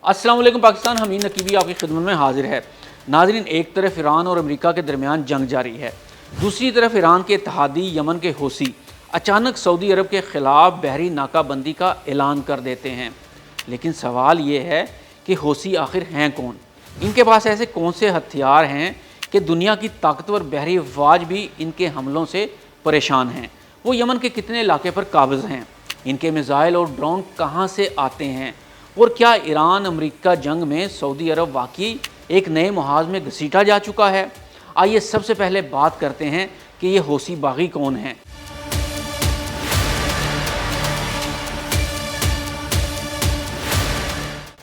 अस्सलाम वालेकुम पाकिस्तान, हमीद नकीबी आपकी खिदमत में हाजिर है। नाजरीन, एक तरफ ईरान और अमेरिका के दरमियान जंग जारी है, दूसरी तरफ ईरान के इत्तेहादी यमन के हौसी अचानक सऊदी अरब के ख़िलाफ़ बहरी नाकाबंदी का ऐलान कर देते हैं। लेकिन सवाल ये है कि हौसी आखिर हैं कौन? इनके पास ऐसे कौन से हथियार हैं कि दुनिया की ताकतवर बहरी अफवाज भी इनके हमलों से परेशान हैं? वो यमन के कितने इलाके पर काबिज़ हैं? इनके मिसाइल और ड्रोन कहाँ से आते हैं? और क्या ईरान अमेरिका जंग में सऊदी अरब वाकई एक नए मुहाज में घसीटा जा चुका है? आइए सबसे पहले बात करते हैं कि ये हौसी बागी कौन हैं।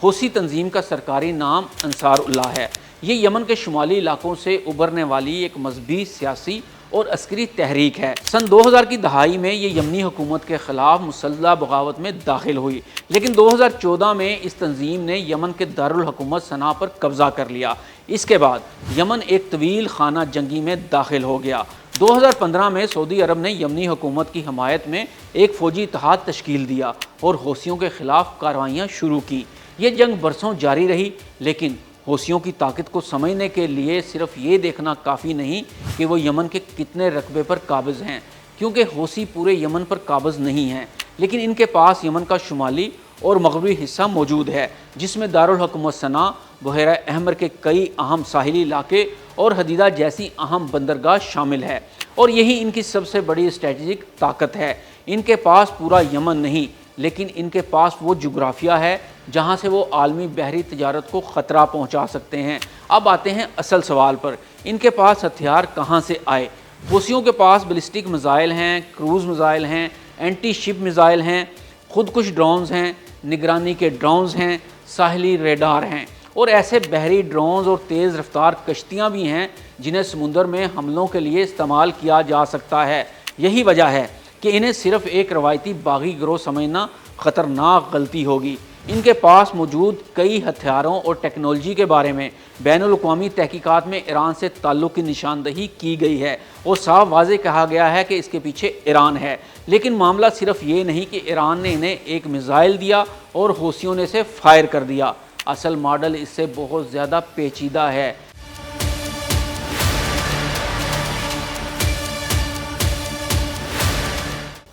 हौसी तंजीम का सरकारी नाम अंसारुल्लाह है। ये यमन के शुमाली इलाकों से उभरने वाली एक मजहबी, सियासी और अस्करी तहरीक है। सन 2000 की दहाई में ये यमनी हुकूमत के ख़िलाफ़ मुसल्लह बगावत में दाखिल हुई, लेकिन 2014 में इस तंजीम ने यमन के दारुल हुकूमत सना पर कब्ज़ा कर लिया। इसके बाद यमन एक तवील खाना जंगी में दाखिल हो गया। 2015 में सऊदी अरब ने यमनी हुकूमत की हमायत में एक फ़ौजी इत्तेहाद तश्कील दिया और हौसियों के ख़िलाफ़ कार्रवाइयाँ शुरू की। ये जंग बरसों जारी रही, लेकिन हौसियों की ताकत को समझने के लिए सिर्फ ये देखना काफ़ी नहीं कि वो यमन के कितने रकबे पर काबिज़ हैं, क्योंकि हौसी पूरे यमन पर काबिज़ नहीं हैं, लेकिन इनके पास यमन का शुमाली और मगरबी हिस्सा मौजूद है, जिसमें दारुल हुकूमत सना, बहरा अहमर के कई अहम साहिली इलाके और हदीदा जैसी अहम बंदरगाह शामिल है। और यही इनकी सबसे बड़ी स्ट्रेटजिक ताकत है। इनके पास पूरा यमन नहीं, लेकिन इनके पास वो जुग्राफिया है जहाँ से वो आलमी बहरी तजारत को ख़तरा पहुँचा सकते हैं। अब आते हैं असल सवाल पर, इनके पास हथियार कहाँ से आए? हौसियों के पास बैलिस्टिक मिज़ाइल हैं, क्रूज़ मिज़ाइल हैं, एंटी शिप मिज़ाइल हैं, खुदकुश ड्रोन्स हैं, निगरानी के ड्रोन्स हैं, साहली रेडार हैं और ऐसे बहरी ड्रोन्स और तेज़ रफ्तार कश्तियाँ भी हैं जिन्हें समुंदर में हमलों के लिए इस्तेमाल किया जा सकता है। यही वजह है कि इन्हें सिर्फ एक रवायती बागी गिरोह समझना ख़तरनाक गलती होगी। इनके पास मौजूद कई हथियारों और टेक्नोलॉजी के बारे में बैनुल-अक़वामी तहकीकात में ईरान से ताल्लुक़ की निशानदही की गई है और साफ वाज़ेह कहा गया है कि इसके पीछे ईरान है। लेकिन मामला सिर्फ ये नहीं कि ईरान ने इन्हें एक मिसाइल दिया और हौसियों ने इसे फायर कर दिया। असल मॉडल इससे बहुत ज़्यादा पेचीदा है।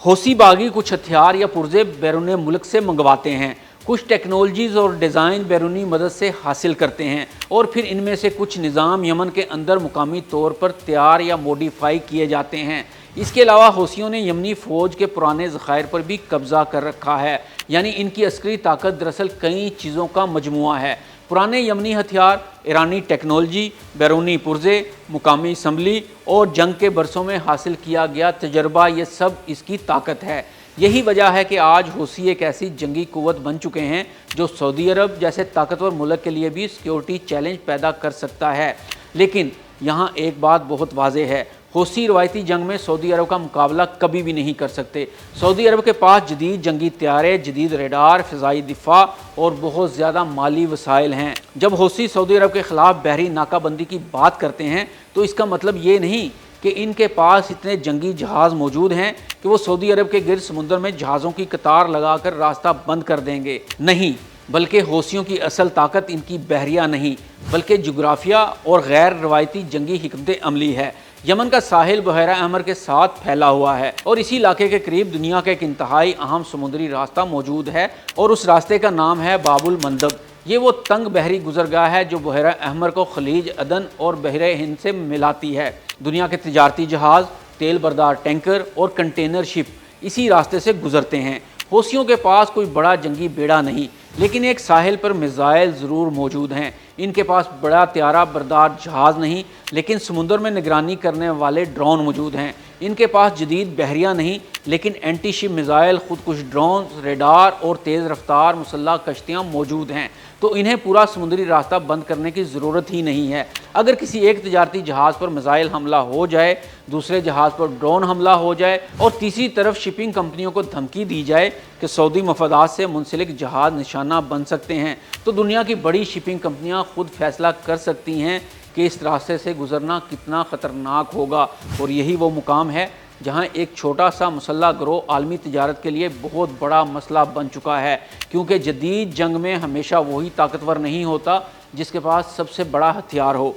हौसी बागी कुछ हथियार या पुर्जे बैरून मुल्क से मंगवाते हैं, कुछ टेक्नोलॉजीज़ और डिज़ाइन बैरूनी मदद से हासिल करते हैं और फिर इनमें से कुछ निज़ाम यमन के अंदर मुकामी तौर पर तैयार या मॉडिफाई किए जाते हैं। इसके अलावा हौसियों ने यमनी फ़ौज के पुराने ज़खायर पर भी कब्ज़ा कर रखा है, यानी इनकी अस्करी ताकत दरअसल कई चीज़ों का मजमुआ है। पुराने यमनी हथियार, ईरानी टेक्नोलॉजी, बैरूनी पुर्जे, मुकामी असम्बली और जंग के बरसों में हासिल किया गया तजर्बा, ये सब इसकी ताकत है। यही वजह है कि आज हौसी एक ऐसी जंगी कुव्वत बन चुके हैं जो सऊदी अरब जैसे ताकतवर मुल्क के लिए भी सिक्योरिटी चैलेंज पैदा कर सकता है। लेकिन यहाँ एक बात बहुत वाज़ेह है, हौसी रवायती जंग में सऊदी अरब का मुकाबला कभी भी नहीं कर सकते। सऊदी अरब के पास जदीद जंगी तैयारे, जदीद रेडार, फ़िज़ाई दिफा और बहुत ज़्यादा माली वसाइल हैं। जब हौसी सऊदी अरब के ख़िलाफ़ बहरी नाकाबंदी की बात करते हैं तो इसका मतलब ये नहीं कि इनके पास इतने जंगी जहाज़ मौजूद हैं कि वो सऊदी अरब के गिर्द समुंदर में जहाज़ों की कतार लगाकर रास्ता बंद कर देंगे। नहीं, बल्कि हौसियों की असल ताकत इनकी बहरिया नहीं, बल्कि जुग्राफिया और गैर रवायती जंगी हिकमत अमली है। यमन का साहिल बहरा अहमर के साथ फैला हुआ है और इसी इलाके के करीब दुनिया का एक इंतहाई अहम समुद्री रास्ता मौजूद है और उस रास्ते का नाम है बाबुल मंदब। ये वो तंग बहरी गुजरगाह है जो बहरा अहमर को खलीज अदन और बहरे हिंद से मिलाती है। दुनिया के तिजारती जहाज़, तेल बरदार टैंकर और कंटेनर शिप इसी रास्ते से गुजरते हैं। हौसियों के पास कोई बड़ा जंगी बेड़ा नहीं, लेकिन एक साहिल पर मिसाइल ज़रूर मौजूद हैं। इनके पास बड़ा त्यारा बरदार जहाज़ नहीं, लेकिन समुंदर में निगरानी करने वाले ड्रोन मौजूद हैं। इनके पास जदीद बहरिया नहीं, लेकिन एंटी शिप मिसाइल, खुदकुश ड्रोन, रेडार और तेज़ रफ्तार मुसल्लह कश्तियाँ मौजूद हैं। तो इन्हें पूरा समुद्री रास्ता बंद करने की ज़रूरत ही नहीं है। अगर किसी एक तजारती जहाज़ पर मिसाइल हमला हो जाए, दूसरे जहाज़ पर ड्रोन हमला हो जाए और तीसरी तरफ शिपिंग कंपनियों को धमकी दी जाए कि सऊदी मफादात से मुंसलिक जहाज़ निशाना बन सकते हैं, तो दुनिया की बड़ी शिपिंग कंपनियां खुद फैसला कर सकती हैं कि इस रास्ते से गुजरना कितना ख़तरनाक होगा। और यही वो मुकाम है جہاں ایک چھوٹا سا مسلح گروہ عالمی تجارت کے لیے بہت بڑا مسئلہ بن چکا ہے، کیونکہ جدید جنگ میں ہمیشہ وہی طاقتور نہیں ہوتا جس کے پاس سب سے بڑا ہتھیار ہو۔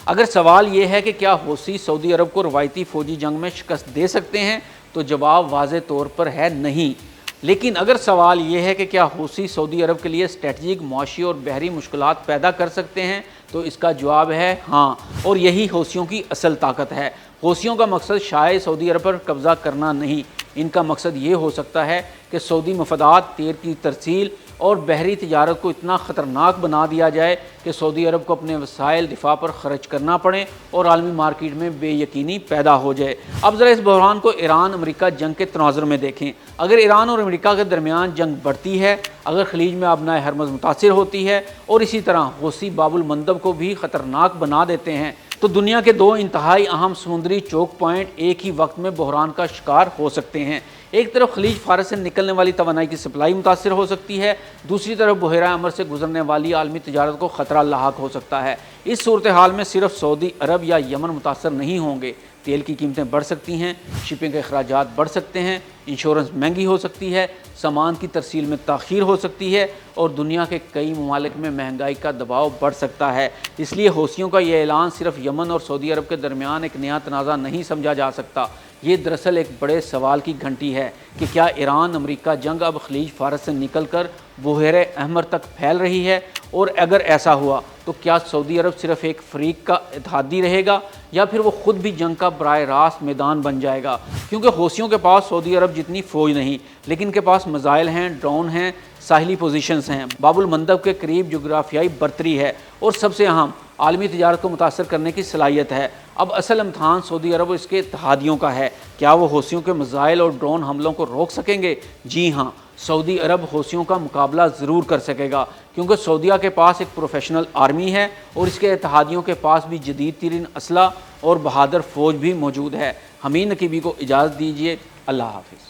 اگر سوال یہ ہے کہ کیا حوثی سعودی عرب کو روایتی فوجی جنگ میں شکست دے سکتے ہیں تو جواب واضح طور پر ہے نہیں۔ لیکن اگر سوال یہ ہے کہ کیا حوثی سعودی عرب کے لیے اسٹریٹجک، معاشی اور بحری مشکلات پیدا کر سکتے ہیں تو اس کا جواب ہے ہاں، اور یہی حوثیوں کی اصل طاقت ہے۔ حوثیوں کا مقصد شاید سعودی عرب پر قبضہ کرنا نہیں، ان کا مقصد یہ ہو سکتا ہے کہ سعودی مفادات، تیل کی ترسیل اور بحری تجارت کو اتنا خطرناک بنا دیا جائے کہ سعودی عرب کو اپنے وسائل دفاع پر خرچ کرنا پڑے اور عالمی مارکیٹ میں بے یقینی پیدا ہو جائے۔ اب ذرا اس بحران کو ایران امریکہ جنگ کے تناظر میں دیکھیں۔ اگر ایران اور امریکہ کے درمیان جنگ بڑھتی ہے، اگر خلیج میں آبنائے ہرمز متاثر ہوتی ہے اور اسی طرح حوثی باب المندب کو بھی خطرناک بنا دیتے ہیں، تو دنیا کے دو انتہائی اہم سمندری چوک پوائنٹ ایک ہی وقت میں بحران کا شکار ہو سکتے ہیں۔ ایک طرف خلیج فارس سے نکلنے والی توانائی کی سپلائی متاثر ہو سکتی ہے، دوسری طرف بحیرہ احمر سے گزرنے والی عالمی تجارت کو خطرہ لاحق ہو سکتا ہے۔ اس صورتحال میں صرف سعودی عرب یا یمن متاثر نہیں ہوں گے، تیل کی قیمتیں بڑھ سکتی ہیں، شپنگ کے اخراجات بڑھ سکتے ہیں، انشورنس مہنگی ہو سکتی ہے، سامان کی ترسیل میں تاخیر ہو سکتی ہے اور دنیا کے کئی ممالک میں مہنگائی کا دباؤ بڑھ سکتا ہے۔ اس لیے حوثیوں کا یہ اعلان صرف یمن اور سعودی عرب کے درمیان ایک نیا تنازع نہیں سمجھا جا سکتا، یہ دراصل ایک بڑے سوال کی گھنٹی ہے کہ کیا ایران امریکہ جنگ اب خلیج فارس سے نکل کر بحیرہ احمر تک پھیل رہی ہے، اور اگر ایسا ہوا تو کیا سعودی عرب صرف ایک فریق کا اتحادی رہے گا یا پھر وہ خود بھی جنگ کا براہ راست میدان بن جائے گا؟ کیونکہ حوثیوں کے پاس سعودی عرب جتنی فوج نہیں، لیکن ان کے پاس میزائل ہیں، ڈرون ہیں، ساحلی پوزیشنز ہیں، باب المندب کے قریب جغرافیائی برتری ہے اور سب سے اہم عالمی تجارت کو متاثر کرنے کی صلاحیت ہے۔ اب اصل امتحان سعودی عرب اور اس کے اتحادیوں کا ہے، کیا وہ حوثیوں کے میزائل اور ڈرون حملوں کو روک سکیں گے؟ جی ہاں، سعودی عرب حوثیوں کا مقابلہ ضرور کر سکے گا، کیونکہ سعودیہ کے پاس ایک پروفیشنل آرمی ہے اور اس کے اتحادیوں کے پاس بھی جدید ترین اسلحہ اور بہادر فوج بھی موجود ہے۔ حمید نقیبی کو اجازت دیجیے، اللہ حافظ۔